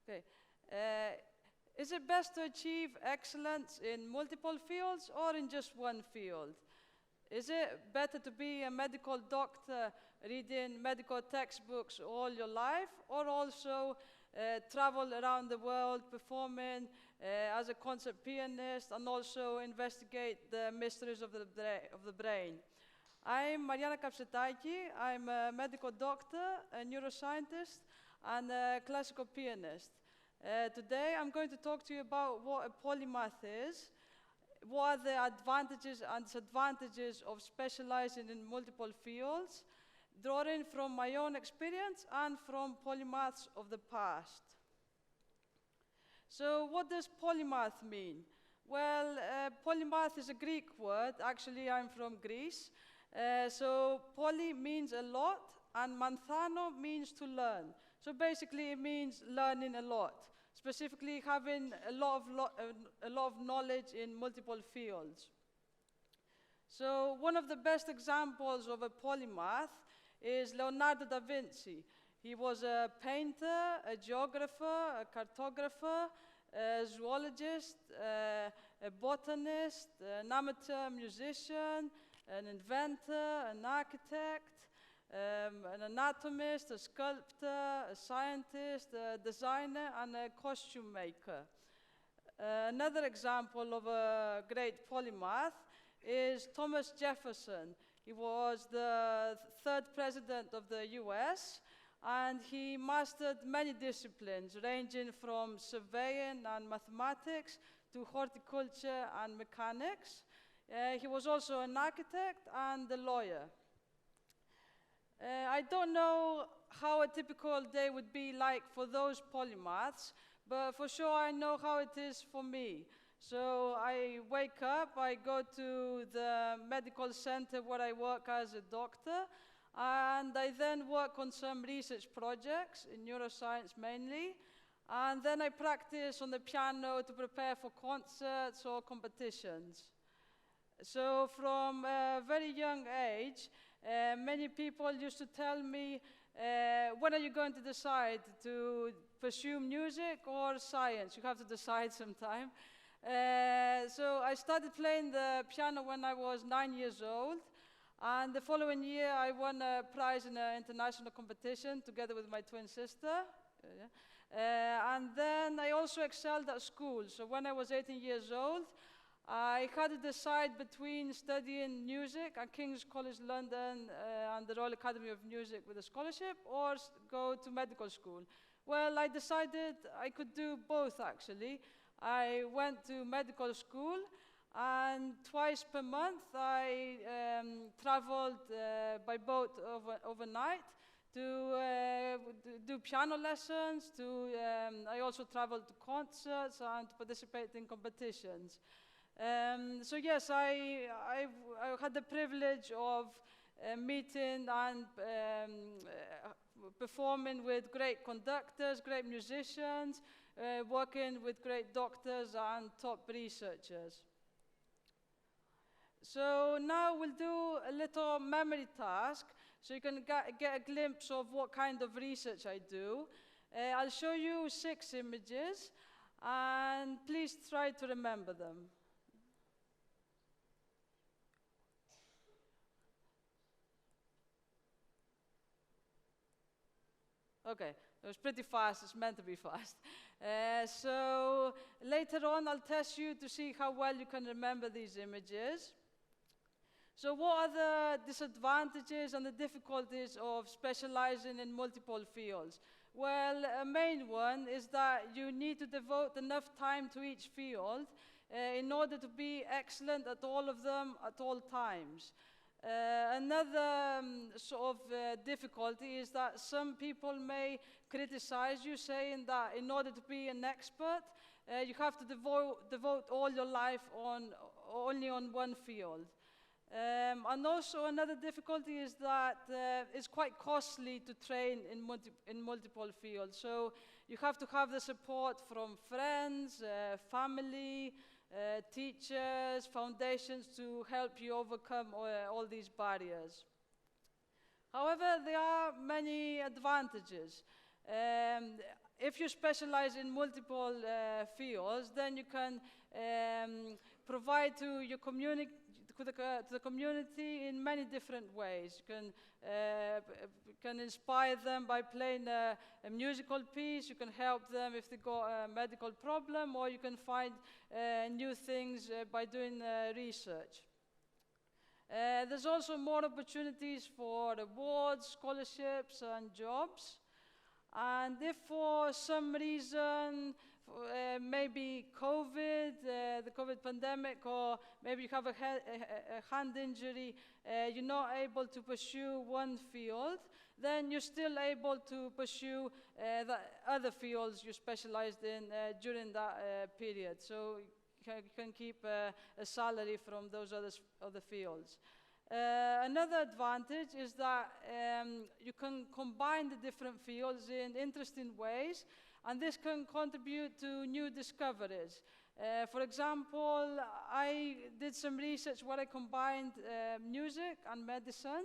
Okay. Is it best to achieve excellence in multiple fields or in just one field? Is it better to be a medical doctor reading medical textbooks all your life, or also travel around the world performing as a concert pianist and also investigate the mysteries of the brain? I'm Marianna Kapsetaki. I'm a medical doctor, a neuroscientist, and a classical pianist. Today I'm going to talk to you about what a polymath is, what are the advantages and disadvantages of specializing in multiple fields, drawing from my own experience and from polymaths of the past. So what does polymath mean? Well, polymath is a Greek word. Actually, I'm from Greece. So poly means a lot, and manthano means to learn. So basically, it means learning a lot, specifically having a lot of knowledge in multiple fields. So one of the best examples of a polymath is Leonardo da Vinci. He was a painter, a geographer, a cartographer, a zoologist, a botanist, an amateur musician, an inventor, an architect, an anatomist, a sculptor, a scientist, a designer, and a costume maker. Another example of a great polymath is Thomas Jefferson. He was the third president of the US, and he mastered many disciplines, ranging from surveying and mathematics to horticulture and mechanics. He was also an architect and a lawyer. I don't know how a typical day would be like for those polymaths, but for sure I know how it is for me. So I wake up, I go to the medical center where I work as a doctor, and I then work on some research projects in neuroscience mainly, and then I practice on the piano to prepare for concerts or competitions. So from a very young age, many people used to tell me, when are you going to decide to pursue music or science? You have to decide sometime. So I started playing the piano when I was 9 years old. And the following year, I won a prize in an international competition together with my twin sister. And then I also excelled at school. So when I was 18 years old, I had to decide between studying music at King's College London and the Royal Academy of Music with a scholarship, or go to medical school. Well, I decided I could do both, actually. I went to medical school, and twice per month I traveled by boat overnight to do piano lessons. I also traveled to concerts and to participate in competitions. So yes, I had the privilege of meeting and performing with great conductors, great musicians, working with great doctors and top researchers. So now we'll do a little memory task, so you can get a glimpse of what kind of research I do. I'll show you 6 images, and please try to remember them. Okay, it was pretty fast. It's meant to be fast. So later on, I'll test you to see how well you can remember these images. So what are the disadvantages and the difficulties of specializing in multiple fields? Well, a main one is that you need to devote enough time to each field in order to be excellent at all of them at all times. Another sort of difficulty is that some people may criticize you, saying that in order to be an expert, you have to devote all your life only on one field. And also another difficulty is that it's quite costly to train in multiple fields. So you have to have the support from friends, family, teachers, foundations to help you overcome all these barriers. However, there are many advantages. if you specialize in multiple fields, then you can provide to your community, to the community in many different ways. You can inspire them by playing a musical piece. You can help them if they got a medical problem, or you can find new things by doing research. There's also more opportunities for awards, scholarships, and jobs. And if for some reason, maybe COVID, the COVID pandemic, or maybe you have a hand injury, you're not able to pursue one field, then you're still able to pursue the other fields you specialized in during that period. So you can keep a salary from those other fields. Another advantage is that you can combine the different fields in interesting ways, and this can contribute to new discoveries. For example, I did some research where I combined music and medicine,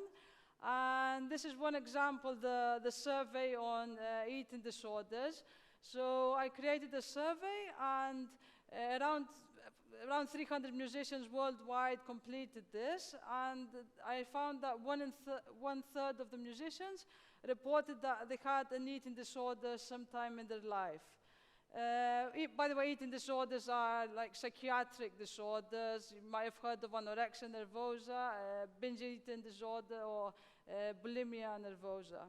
and this is one example, the survey on eating disorders. So I created a survey, and around 300 musicians worldwide completed this, and I found that one third of the musicians reported that they had an eating disorder sometime in their life. By the way, eating disorders are like psychiatric disorders. You might have heard of anorexia nervosa, binge eating disorder, or bulimia nervosa.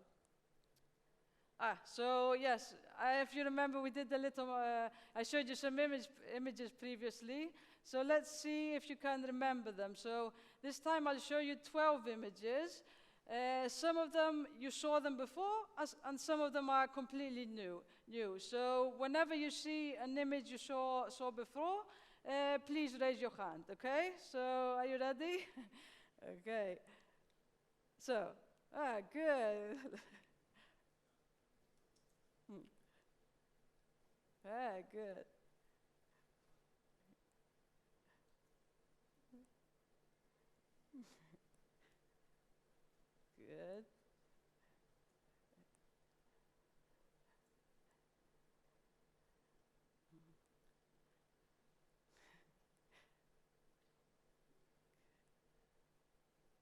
So yes, if you remember, we did a little, I showed you some images previously. So let's see if you can remember them. So this time I'll show you 12 images. Some of them, you saw them before, and some of them are completely new. So whenever you see an image you saw before, please raise your hand, okay? So are you ready? Okay. So, good. Very good. Good.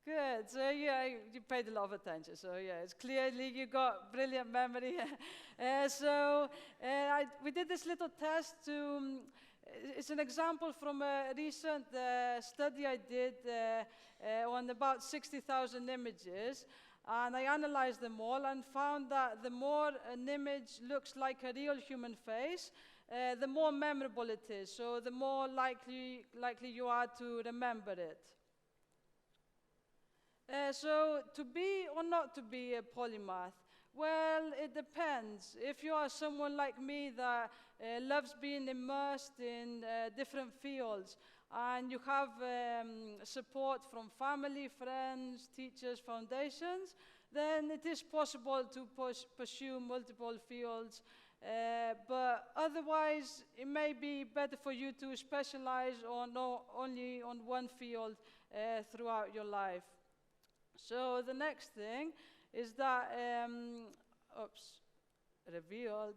Good. So yeah, you paid a lot of attention. So yeah, it's clearly you got brilliant memory. We did this little test to. It's an example from a recent study I did on about 60,000 images, and I analyzed them all and found that the more an image looks like a real human face, the more memorable it is. So the more likely you are to remember it. So to be or not to be a polymath? Well, it depends. If you are someone like me that loves being immersed in different fields, and you have support from family, friends, teachers, foundations, then it is possible to pursue multiple fields. But otherwise, it may be better for you to specialize only on one field throughout your life. So the next thing is that, revealed.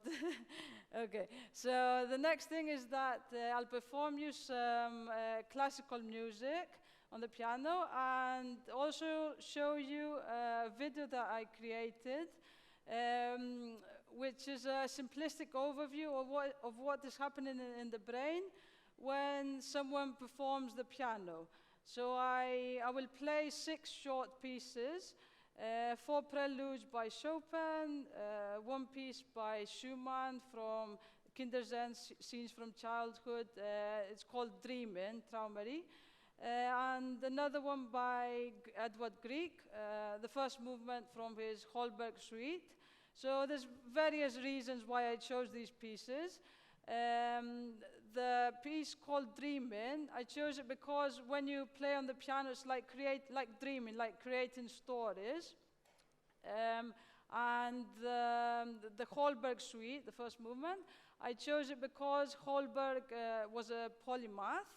Okay, so the next thing is that I'll perform you some classical music on the piano, and also show you a video that I created, which is a simplistic overview of what is happening in the brain when someone performs the piano. So I will play 6 short pieces, 4 preludes by Chopin, 1 piece by Schumann from Kinderzen, Scenes from Childhood. It's called Dreamin', Traumerie. And another one by Edward Grieg, the first movement from his Holberg suite. So there's various reasons why I chose these pieces. The piece called Dreamin', I chose it because when you play on the piano, it's like dreaming, like creating stories. And the Holberg suite, the first movement, I chose it because Holberg was a polymath.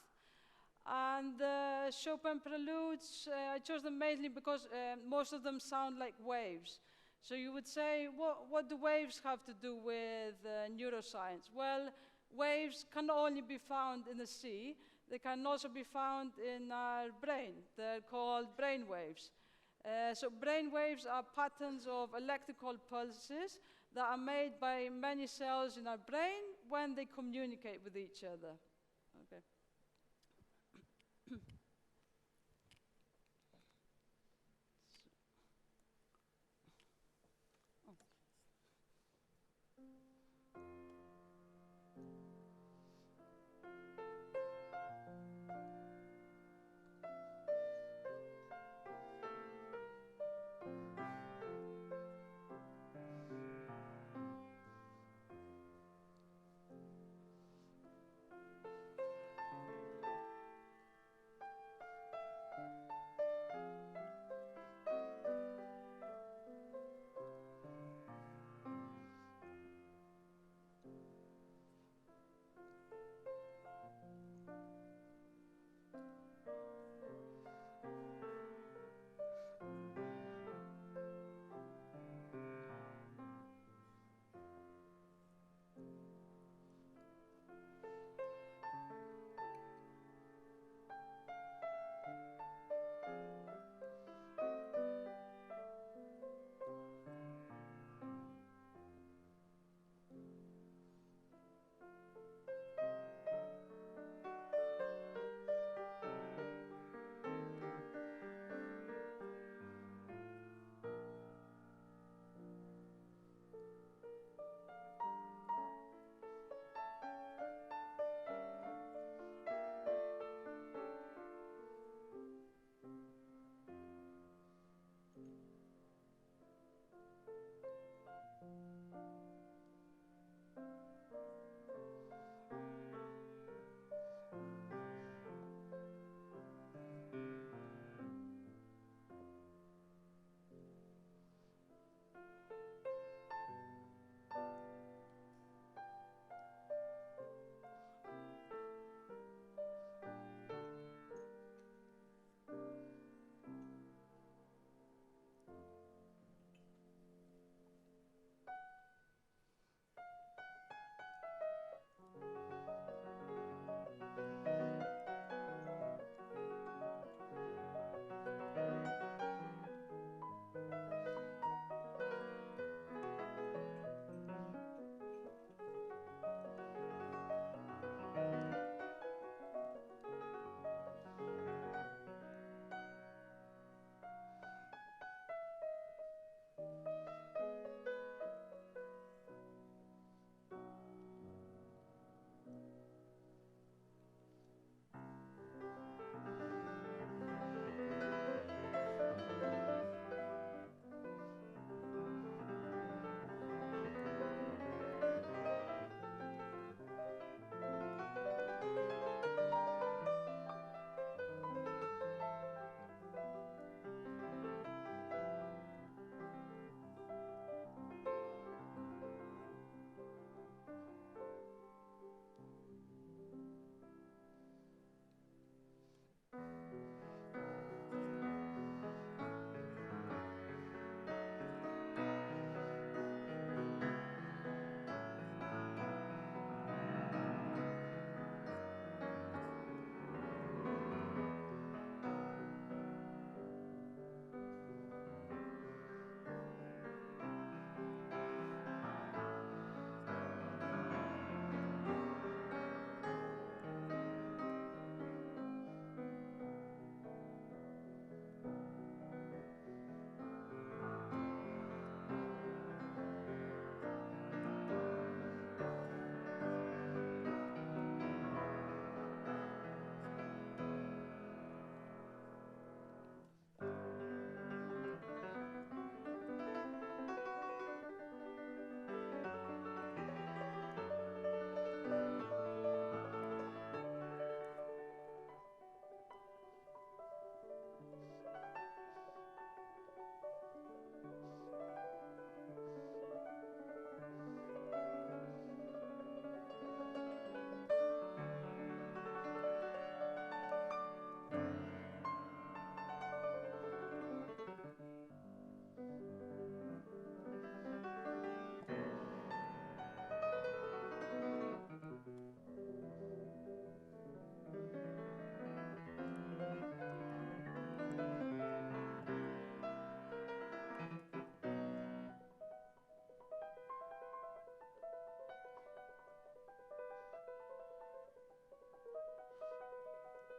And the Chopin preludes, I chose them mainly because most of them sound like waves. So you would say, what do waves have to do with neuroscience? Well, waves can only be found in the sea. They can also be found in our brain. They're called brain waves. So brain waves are patterns of electrical pulses that are made by many cells in our brain when they communicate with each other. Okay.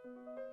you.